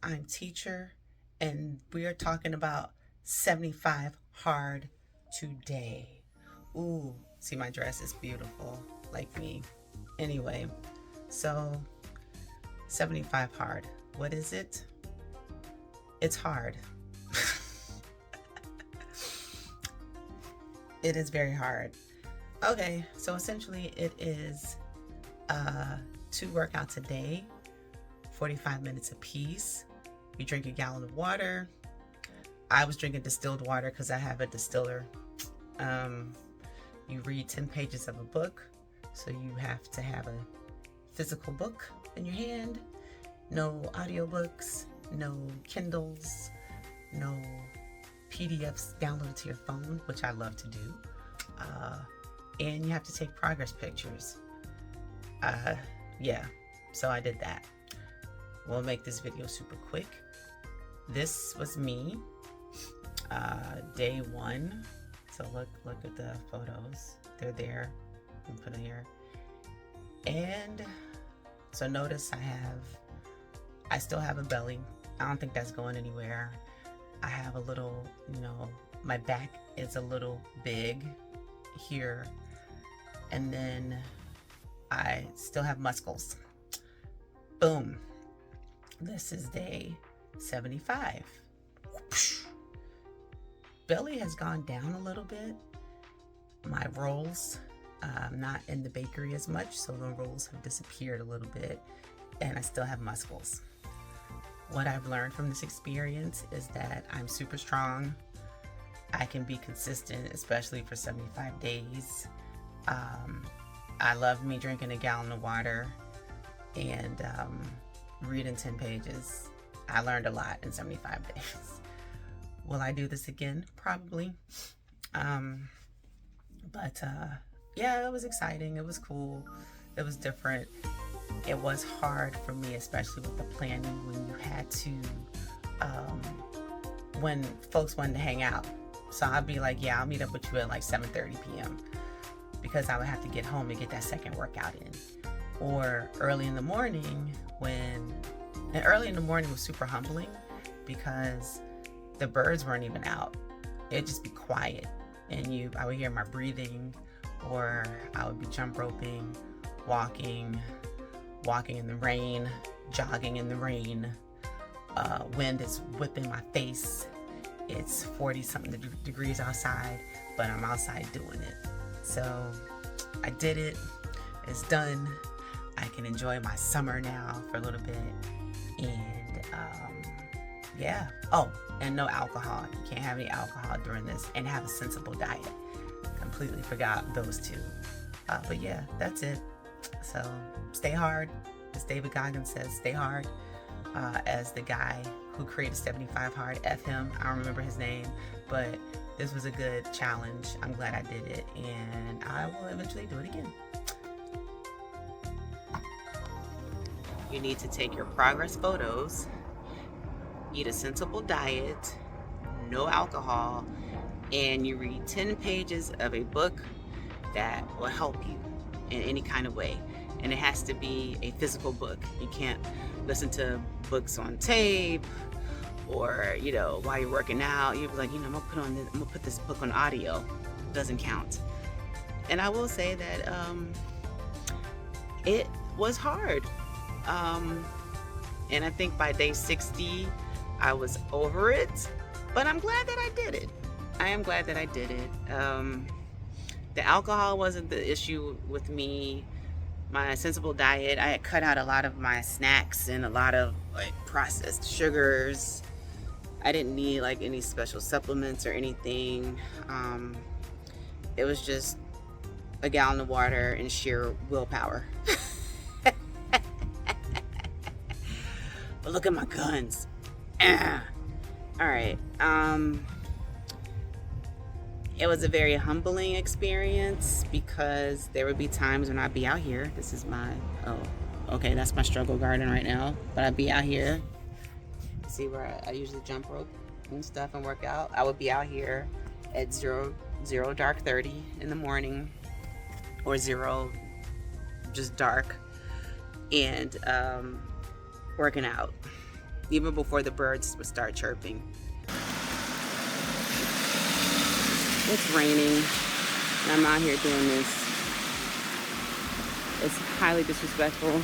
I'm teacher, and we are talking about 75 hard today. Ooh, see, my dress is beautiful, like me. Anyway, so 75 hard. What is it? It's hard. It is very hard. Okay, so essentially, it is two workouts a day, 45 minutes apiece. You drink a gallon of water. I was drinking distilled water because I have a distiller. Um, you read 10 pages of a book, so you have to have a physical book in your hand. No audiobooks, no Kindles, no PDFs downloaded to your phone, which I love to do. Uh, and you have to take progress pictures. Uh, yeah, so I did that. We'll make this video super quick. This was me, day one. So look at the photos. They're there. I'm put it here. And so notice I still have a belly. I don't think that's going anywhere. I have a little, my back is a little big here. And then I still have muscles. Boom. This is day 75. Belly has gone down a little bit. My rolls, not in the bakery as much, so the rolls have disappeared a little bit, and I still have muscles. What I've learned from this experience is that I'm super strong. I can be consistent, especially for 75 days. I love me drinking a gallon of water and reading 10 pages. I learned a lot in 75 days. Will I do this again? Probably. But yeah, it was exciting. It was cool. It was different. It was hard for me, especially with the planning when you had to, when folks wanted to hang out. So I'd be like, yeah, I'll meet up with you at like 7:30 p.m. because I would have to get home and get that second workout in. Or early in the morning and early in the morning was super humbling because the birds weren't even out. It'd just be quiet and I would hear my breathing, or I would be jump roping, walking in the rain, jogging in the rain. Wind is whipping my face. It's 40 something degrees outside, but I'm outside doing it. So I did it. It's done. I can enjoy my summer now for a little bit. And yeah. Oh, and no alcohol. You can't have any alcohol during this, and have a sensible diet. Completely forgot those two. But yeah, that's it. So stay hard. As David Goggins says, stay hard. As the guy who created 75 Hard, F him, I don't remember his name, but this was a good challenge. I'm glad I did it, and I will eventually do it again. You need to take your progress photos, eat a sensible diet, no alcohol, and you read 10 pages of a book that will help you in any kind of way. And it has to be a physical book. You can't listen to books on tape or, while you're working out. You'll be like, I'm gonna put this book on audio. It doesn't count. And I will say that it was hard. And I think by day 60, I was over it. But I'm glad that I did it. I am glad that I did it. The alcohol wasn't the issue with me. My sensible diet, I had cut out a lot of my snacks and a lot of processed sugars. I didn't need any special supplements or anything. It was just a gallon of water and sheer willpower. But look at my guns. All right. It was a very humbling experience because there would be times when I'd be out here. This is okay, that's my struggle garden right now. But I'd be out here. See where I usually jump rope and stuff and work out. I would be out here at zero dark 30 in the morning, or zero just dark, and working out. even before the birds would start chirping. It's raining, and I'm out here doing this. It's highly disrespectful,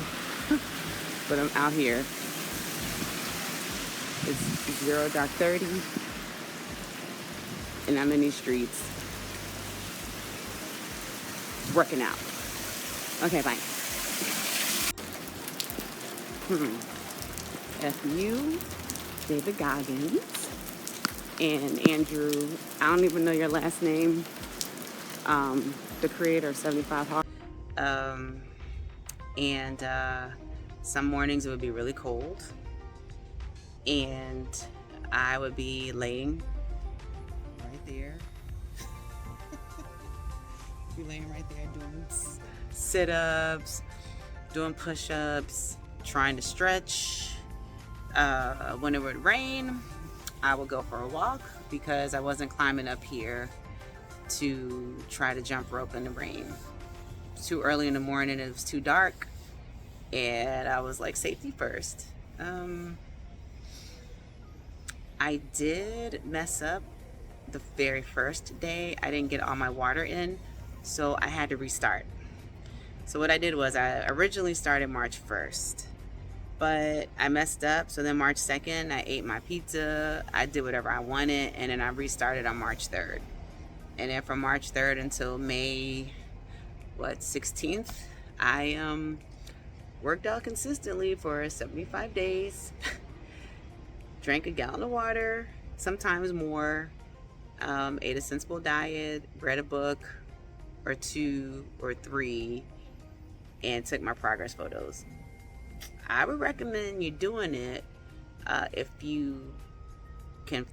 but I'm out here. It's 0 dark 30, and I'm in these streets working out. Okay, bye. F.U. David Goggins and Andrew, I don't even know your last name, the creator of 75 Hard. And some mornings it would be really cold, and I would be laying right there. Be laying right there doing sit-ups, doing push-ups, trying to stretch. When it would rain, I would go for a walk because I wasn't climbing up here to try to jump rope in the rain. It was too early in the morning, it was too dark, and I was like, safety first. I did mess up the very first day. I didn't get all my water in, so I had to restart. So what I did was I originally started March 1st, but I messed up. So then March 2nd, I ate my pizza, I did whatever I wanted, and then I restarted on March 3rd. And then from March 3rd until May 16th, I worked out consistently for 75 days. Drank a gallon of water, sometimes more, ate a sensible diet, read a book or 2 or 3, and took my progress photos. I would recommend you doing it if you can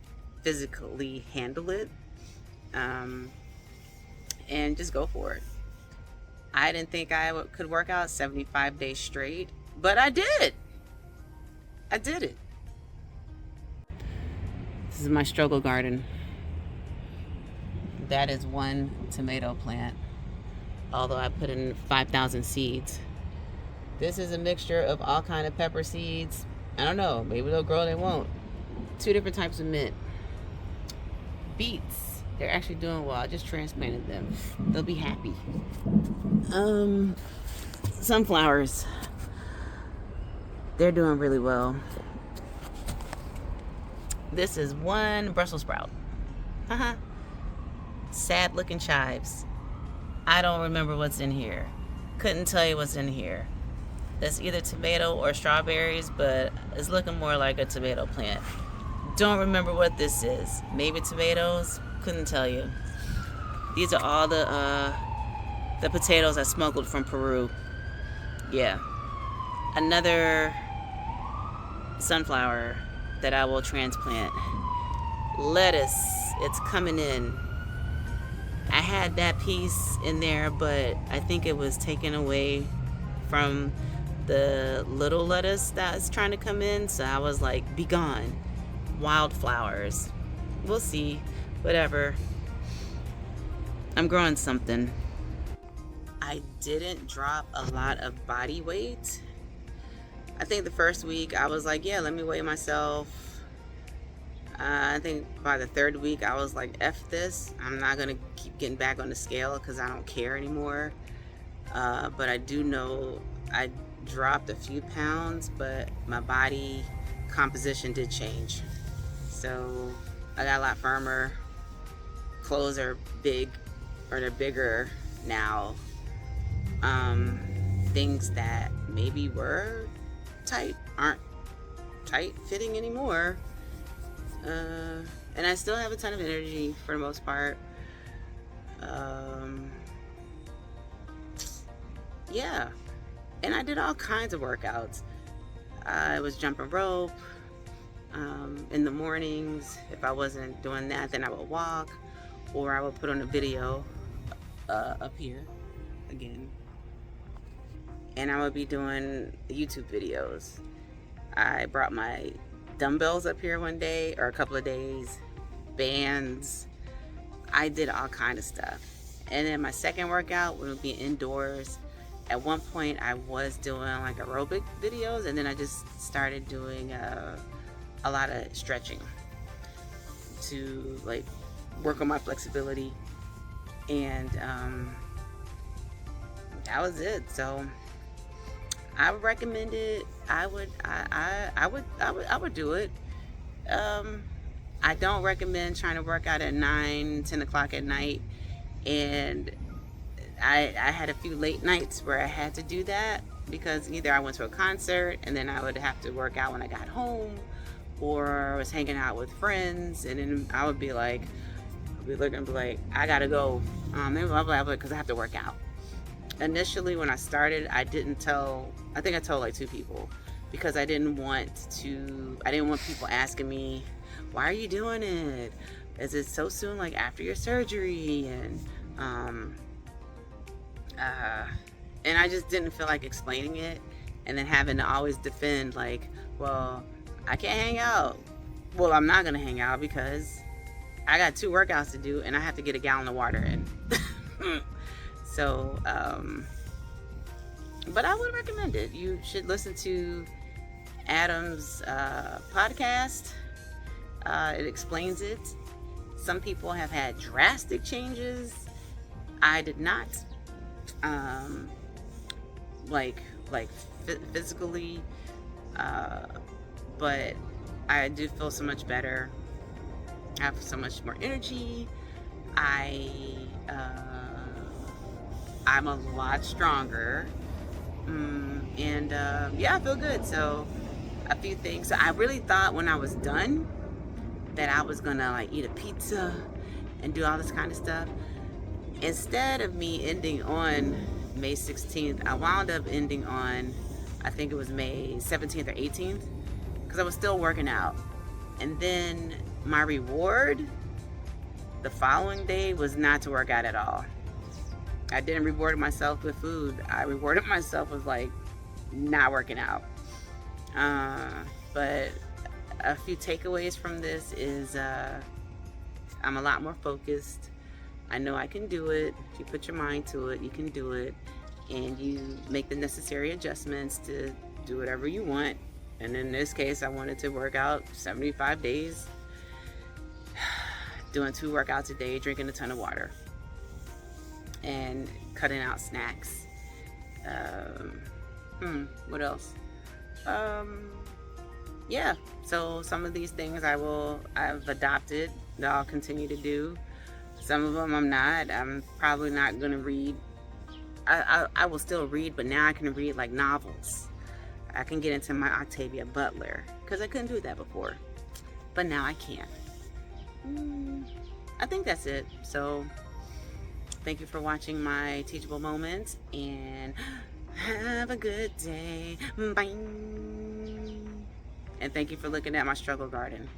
physically handle it, and just go for it. I didn't think I could work out 75 days straight, but I did. I did it. This is my struggle garden. That is one tomato plant, although I put in 5,000 seeds. This is a mixture of all kind of pepper seeds. I don't know, maybe they'll grow, they won't. 2 different types of mint. Beets, they're actually doing well. I just transplanted them. They'll be happy. Sunflowers, they're doing really well. This is one Brussels sprout. Sad looking chives. I don't remember what's in here. Couldn't tell you what's in here. That's either tomato or strawberries, but it's looking more like a tomato plant. Don't remember what this is. Maybe tomatoes? Couldn't tell you. These are all the potatoes I smuggled from Peru. Yeah. Another sunflower that I will transplant. Lettuce, it's coming in. I had that piece in there, but I think it was taken away from the little lettuce that's trying to come in, so I was like, be gone. Wildflowers, we'll see, whatever. I'm growing something. I didn't drop a lot of body weight. I think the first week I was like, yeah, let me weigh myself. I think by the 3rd week I was like, F this. I'm not gonna keep getting back on the scale because I don't care anymore. But I do know I dropped a few pounds, but my body composition did change. So I got a lot firmer. Clothes are big, or they're bigger now. Things that maybe were tight aren't tight fitting anymore. And I still have a ton of energy for the most part. Yeah, and I did all kinds of workouts. I was jumping rope in the mornings. If I wasn't doing that, then I would walk, or I would put on a video up here again, and I would be doing YouTube videos. I brought my dumbbells up here one day, or a couple of days, bands. I did all kind of stuff. And then my second workout would be indoors. At one point I was doing like aerobic videos, and then I just started doing a lot of stretching to like work on my flexibility, and that was it. So I would recommend it. I would do it. I don't recommend trying to work out at 9-10 o'clock at night, and I had a few late nights where I had to do that because either I went to a concert and then I would have to work out when I got home, or I was hanging out with friends and then I would be like, I gotta go, because I have to work out. Initially, when I started, I think I told like 2 people, because I didn't want people asking me, why are you doing it? Is it so soon, like after your surgery? And I just didn't feel like explaining it, and then having to always defend, like, well, I can't hang out. Well, I'm not gonna hang out because I got 2 workouts to do and I have to get a gallon of water in. So, but I would recommend it. You should listen to Adam's podcast. It explains it. Some people have had drastic changes. I did not. Physically, but I do feel so much better. I have so much more energy. I'm a lot stronger, and I feel good. So a few things. So I really thought when I was done that I was gonna like eat a pizza and do all this kind of stuff. Instead of me ending on May 16th, I wound up ending on, I think it was May 17th or 18th, because I was still working out. And then my reward the following day was not to work out at all. I didn't reward myself with food. I rewarded myself with like not working out. But a few takeaways from this is I'm a lot more focused. I know I can do it. If you put your mind to it, you can do it. And you make the necessary adjustments to do whatever you want. And in this case, I wanted to work out 75 days, doing 2 workouts a day, drinking a ton of water, and cutting out snacks. What else? Yeah, so some of these things I've adopted, that I'll continue to do. Some of them I'm not. I'm probably not going to read. I will still read, but now I can read like novels. I can get into my Octavia Butler, because I couldn't do that before, but now I can. I think that's it. So thank you for watching my teachable moments, and have a good day. Bye. And thank you for looking at my struggle garden.